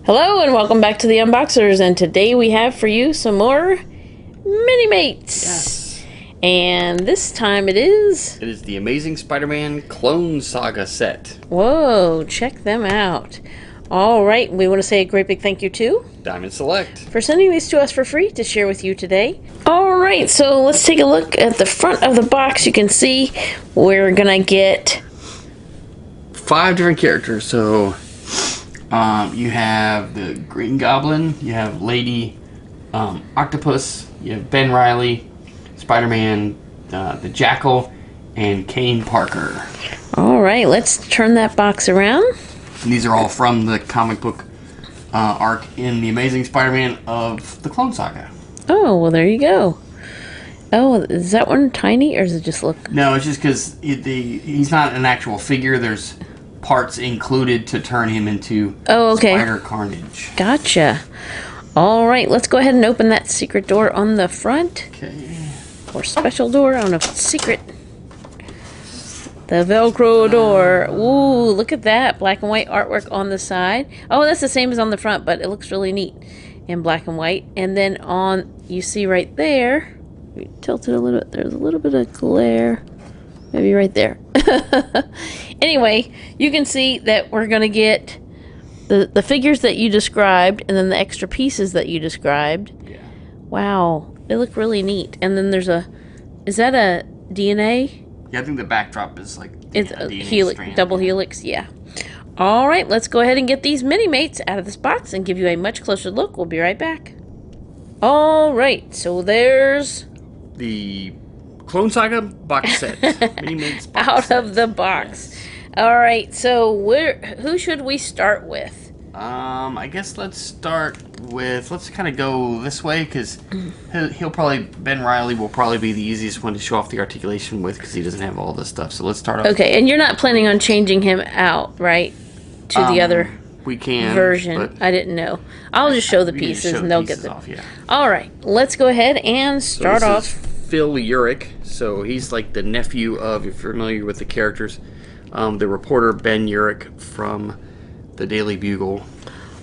Hello and welcome back to the Unboxers, and today we have for you some more Minimates. Yes. And this time it is... It is the Amazing Spider-Man Clone Saga set. Whoa, check them out. Alright, we want to say a great big thank you to Diamond Select. for sending these to us for free to share with you today. Alright, so let's take a look at the front of the box. You can see we're gonna get 5 different characters. So you have the Green Goblin, you have Lady Octopus, you have Ben Reilly, Spider-Man, the Jackal, and Kane Parker. Alright, let's turn that box around. And these are all from the comic book arc in the Amazing Spider-Man of the Clone Saga. Oh, well there you go. Oh, is that one tiny, or does it just look... No, it's just because he's not an actual figure. There's parts included to turn him into Spider-Carnage. Gotcha. All right, let's go ahead and open that secret door on the front. Okay. Or special door. I don't know if it's secret. The Velcro door. Ooh, look at that. Black and white artwork on the side. Oh, that's the same as on the front, but it looks really neat in black and white. And then on, you see right there, tilt it a little bit. There's a little bit of glare. Maybe right there. Anyway, you can see that we're going to get the figures that you described and then the extra pieces that you described. Yeah. Wow. They look really neat. And then there's a... Is that a DNA? Yeah, I think the backdrop is like It's a a DNA helix, strand. double helix, yeah. All right, let's go ahead and get these Minimates out of this box and give you a much closer look. We'll be right back. All right, so there's... the Clone Saga box set. Minimates box out set. of the box. Yes. All right, so who should we start with? I guess let's start with, let's kind of go this way, because he'll probably, Ben Reilly will probably be the easiest one to show off the articulation with, because he doesn't have all this stuff. So let's start off. Okay, and you're not planning on changing him out, right? To the other we can version. I didn't know. I'll just show the pieces and they'll get them off. Yeah. All right, let's go ahead and start so off. Is Phil Urich. So he's like the nephew of, if you're familiar with the characters, the reporter Ben Urich from the Daily Bugle.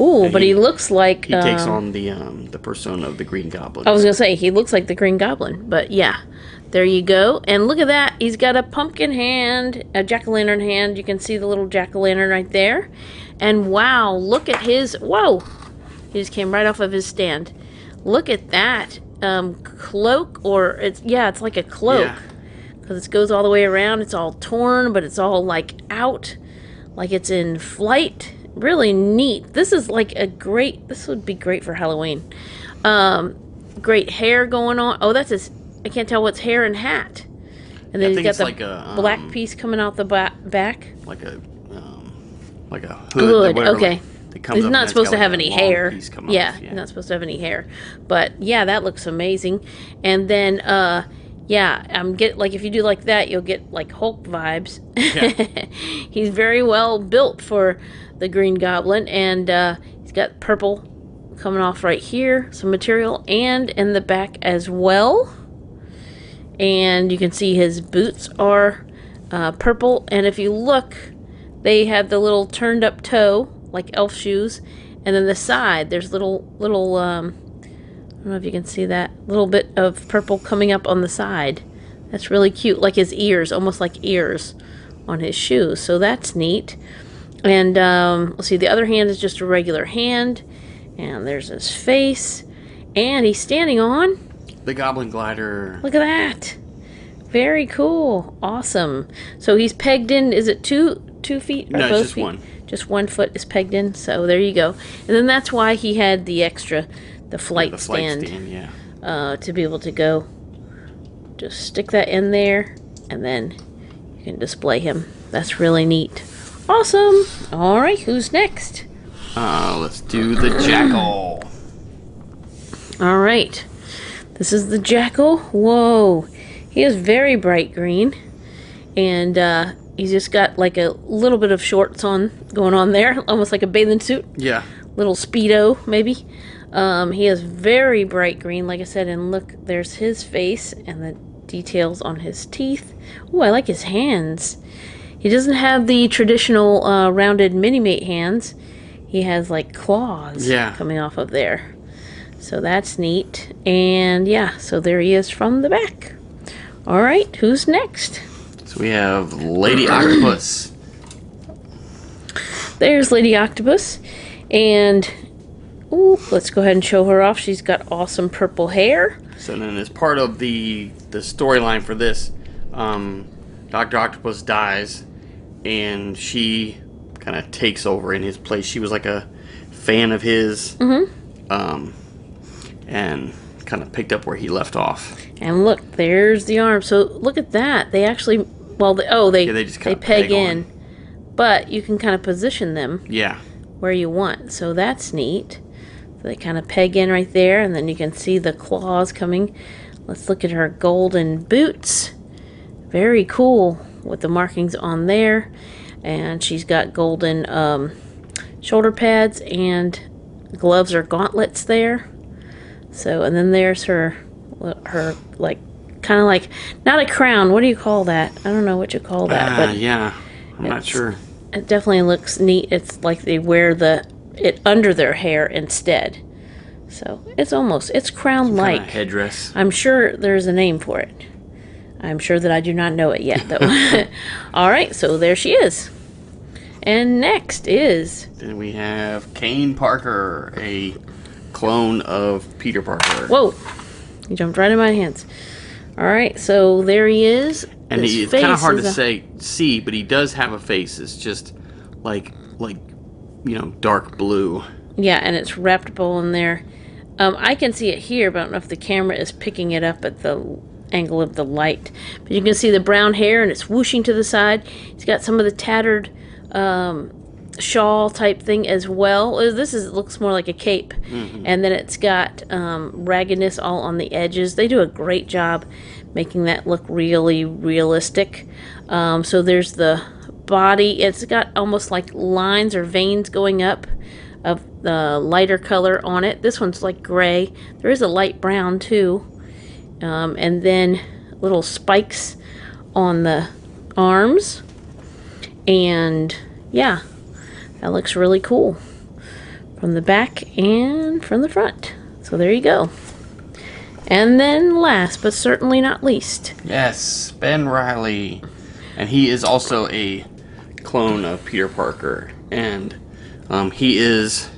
Ooh, but he looks like... He takes on the persona of the Green Goblin. I was going to say, he looks like the Green Goblin. But yeah, there you go. And look at that. He's got a pumpkin hand, a jack-o'-lantern hand. You can see the little jack-o'-lantern right there. And wow, look at his... Whoa! He just came right off of his stand. Look at that cloak, or... it's like a cloak. Because it goes all the way around. It's all torn, but it's all like out. Like it's in flight. Really neat. This is like this would be great for Halloween. Great hair going on. Oh, that's his, I can't tell what's hair and hat. And then he's got the like a, black piece coming out the back. Like a hood. Good, okay. He's not supposed to have any hair. Yeah, he's not supposed to have any hair. But yeah, that looks amazing. And then, if you do like that, you'll get like Hulk vibes. Yeah. He's very well built for the Green Goblin, and he's got purple coming off right here, some material, and in the back as well. And you can see his boots are purple, and if you look, they have the little turned up toe, like elf shoes, and then the side, there's little I don't know if you can see that, little bit of purple coming up on the side. That's really cute, like his ears, almost like ears on his shoes, so that's neat. And let's see, the other hand is just a regular hand, and there's his face, and he's standing on the Goblin Glider. Look at that. Very cool. Awesome. So he's pegged in, is it two feet or no, both just feet? One. Just 1 foot is pegged in, so there you go. And then that's why he had the extra, the flight stand, to be able to go. Just stick that in there, and then you can display him. That's really neat. Awesome. All right, who's next? Let's do the Jackal. All right. This is the Jackal. Whoa. He is very bright green. And he's just got like a little bit of shorts going on there. Almost like a bathing suit. Yeah. Little Speedo, maybe. He is very bright green, like I said. And look, there's his face and the details on his teeth. Oh, I like his hands. He doesn't have the traditional rounded Minimate hands. he has like claws Yeah. coming off of there. So that's neat. And yeah, so there he is from the back. All right, who's next? So we have Lady Octopus. There's Lady Octopus. And ooh, let's go ahead and show her off. She's got awesome purple hair. So then as part of the storyline for this, Dr. Octopus dies, and she kind of takes over in his place. She was like a fan of his, and kind of picked up where he left off. And look, there's the arm. So look at that. They actually, well, they peg in, but you can kind of position them where you want. So that's neat. So they kind of peg in right there, and then you can see the claws coming. Let's look at her golden boots. Very cool with the markings on there. And she's got golden shoulder pads and gloves or gauntlets there. So, and then there's her like, kind of like, not a crown. What do you call that? I don't know what you call that. But yeah, I'm not sure. It definitely looks neat. It's like they wear it under their hair instead. So it's crown-like. Headdress. I'm sure there's a name for it. I'm sure that I do not know it yet, though. All right, so there she is. And next is... Then we have Kane Parker, a clone of Peter Parker. Whoa! He jumped right in my hands. All right, so there he is. And it's kind of hard to see, but he does have a face. It's just like dark blue. Yeah, and it's wrappable in there. I can see it here, but I don't know if the camera is picking it up at the angle of the light. But you can see the brown hair, and it's whooshing to the side. It's got some of the tattered shawl type thing as well. It looks more like a cape. And then it's got raggedness all on the edges. They do a great job making that look really realistic. So there's the body. It's got almost like lines or veins going up of the lighter color on it. This one's like gray. There is a light brown too. And then little spikes on the arms. And yeah, that looks really cool from the back and from the front. So there you go. And then last but certainly not least. Yes, Ben Reilly. And he is also a clone of Peter Parker. And he is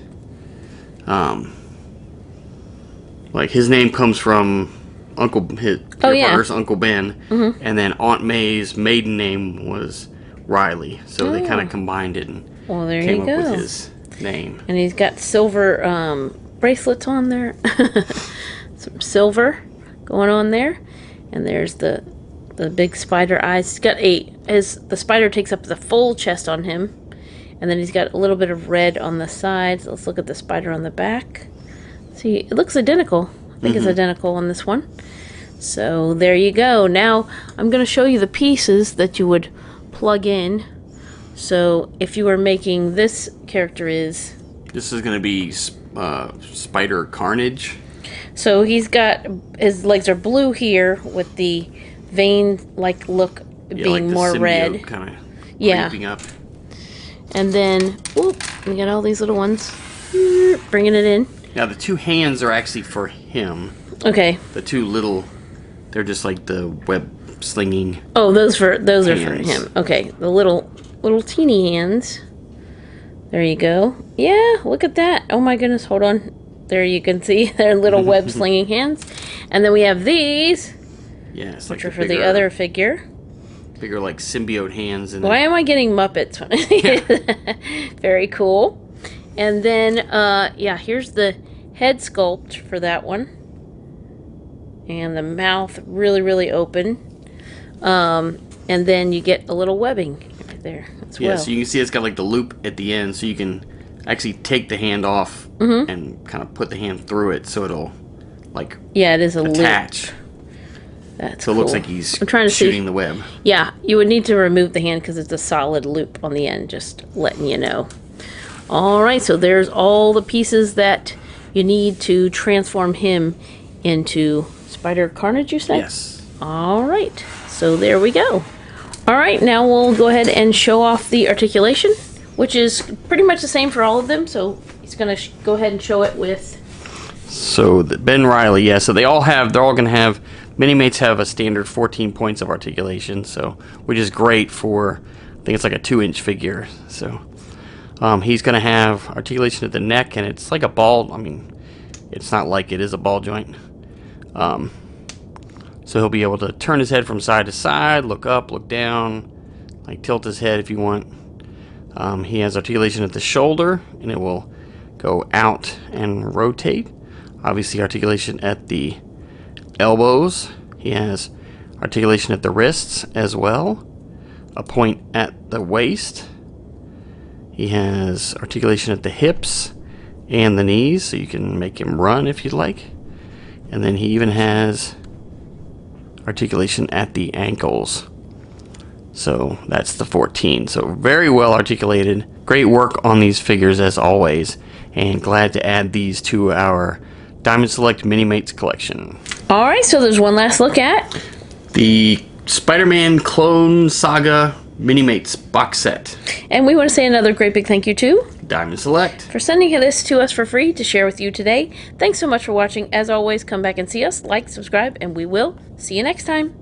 like his name comes from Peter Parker's Uncle Ben. And then Aunt May's maiden name was Reilly. So they kind of combined it and came up with his name. And he's got silver bracelets on there. Some silver going on there. And there's the big spider eyes. He's got the spider takes up the full chest on him. And then he's got a little bit of red on the sides. Let's look at the spider on the back. See, it looks identical. I think it's identical on this one. So there you go. Now I'm going to show you the pieces that you would plug in. So if you were making this character This is going to be Spider-Carnage. So he's got, his legs are blue here with the vein-like look being like more red. Kind of creeping up. And then, we got all these little ones. Bringing it in. Now the two hands are actually for him. Okay. The two little, they're just like the web-slinging. Oh, those are for him. Okay, the little teeny hands. There you go. Yeah, look at that. Oh my goodness, hold on. There you can see their little web-slinging hands. And then we have these. Yeah, it's which like are for the other figure. Bigger like symbiote hands. Why am I getting Muppets? Very cool. And then, here's the head sculpt for that one. And the mouth really, really open. And then you get a little webbing right there as well. Yeah, so you can see it's got like the loop at the end, so you can actually take the hand off and kind of put the hand through it, so it'll like it is a attach. Loop. That's so it cool. looks like he's shooting shooting the web. Yeah, you would need to remove the hand because it's a solid loop on the end, just letting you know. All right, so there's all the pieces that you need to transform him into Spider-Carnage, you said? Yes. All right, so there we go. All right, now we'll go ahead and show off the articulation. which is pretty much the same for all of them. So he's going to go ahead and show it with. So the Ben Reilly, yeah. So they're all going to have. Minimates have a standard 14 points of articulation, so which is great for. I think it's like a 2-inch figure. So he's going to have articulation at the neck, and it's like a ball. I mean, it's not like it is a ball joint. So he'll be able to turn his head from side to side, look up, look down, like tilt his head if you want. He has articulation at the shoulder, and it will go out and rotate. Obviously, articulation at the elbows. He has articulation at the wrists as well. A point at the waist. He has articulation at the hips and the knees, so you can make him run if you'd like. And then he even has articulation at the ankles. So that's the 14. So very well articulated. Great work on these figures as always. And glad to add these to our Diamond Select Minimates collection. Alright, so there's one last look at the Spider-Man Clone Saga Minimates box set. And we want to say another great big thank you to Diamond Select for sending this to us for free to share with you today. Thanks so much for watching. As always, come back and see us, like, subscribe, and we will see you next time.